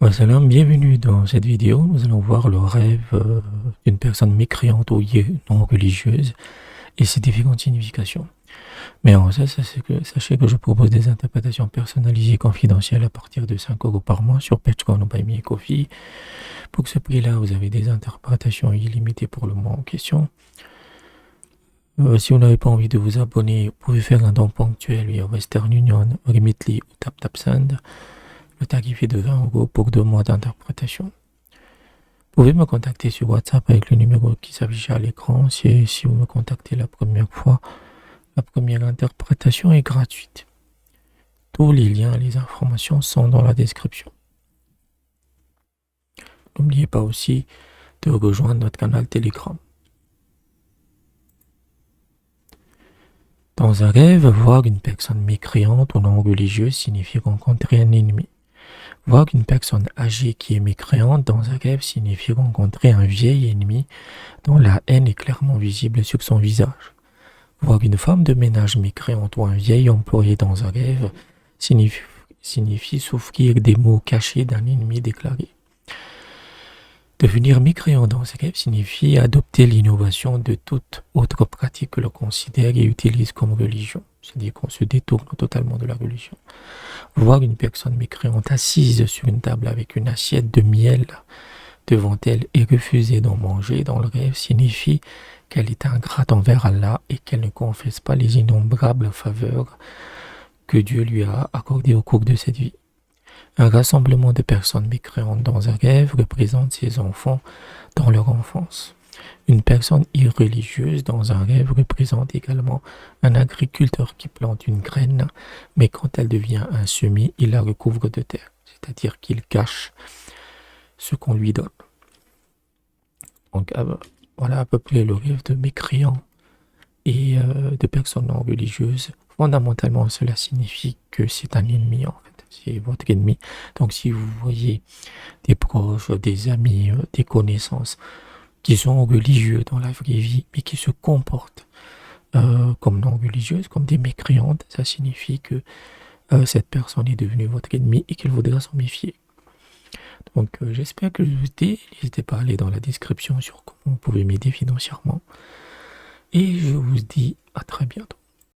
Ouais, salam, bienvenue dans cette vidéo. Nous allons voir le rêve d'une personne mécréante ou non religieuse et ses différentes significations. Mais en ça, sachez que je propose des interprétations personnalisées et confidentielles à partir de 5 euros par mois sur Patreon ou Buy Me a Coffee. Pour ce prix-là, vous avez des interprétations illimitées pour le mois en question. Si vous n'avez pas envie de vous abonner, vous pouvez faire un don ponctuel via Western Union, Remitly ou TapTapSend. Le tarif est de 20 euros pour 2 mois d'interprétation. Vous pouvez me contacter sur WhatsApp avec le numéro qui s'affiche à l'écran. Si vous me contactez la première fois, la première interprétation est gratuite. Tous les liens et les informations sont dans la description. N'oubliez pas aussi de rejoindre notre canal Telegram. Dans un rêve, voir une personne mécréante ou non religieuse signifie rencontrer un ennemi. Voir une personne âgée qui est mécréante dans un rêve signifie rencontrer un vieil ennemi dont la haine est clairement visible sur son visage. Voir une femme de ménage mécréante ou un vieil employé dans un rêve signifie souffrir des maux cachés d'un ennemi déclaré. Devenir mécréant dans un rêve signifie adopter l'innovation de toute autre pratique que l'on considère et utilise comme religion. C'est-à-dire qu'on se détourne totalement de la religion. Voir une personne mécréante assise sur une table avec une assiette de miel devant elle et refuser d'en manger dans le rêve signifie qu'elle est ingrate envers Allah et qu'elle ne confesse pas les innombrables faveurs que Dieu lui a accordées au cours de cette vie. Un rassemblement de personnes mécréantes dans un rêve représente ses enfants dans leur enfance. Une personne irreligieuse dans un rêve représente également un agriculteur qui plante une graine, mais quand elle devient un semis, il la recouvre de terre, c'est-à-dire qu'il cache ce qu'on lui donne. Donc voilà à peu près le rêve de mécréants et de personnes non religieuses. Fondamentalement, cela signifie que c'est un ennemi en fait. C'est votre ennemi. Donc si vous voyez des proches, des amis, des connaissances qui sont religieux dans la vraie vie, mais qui se comportent comme non religieuses, comme des mécréantes, ça signifie que cette personne est devenue votre ennemi et qu'il faudra s'en méfier. Donc j'espère que je vous ai. N'hésitez pas à aller dans la description sur comment vous pouvez m'aider financièrement. Et je vous dis à très bientôt.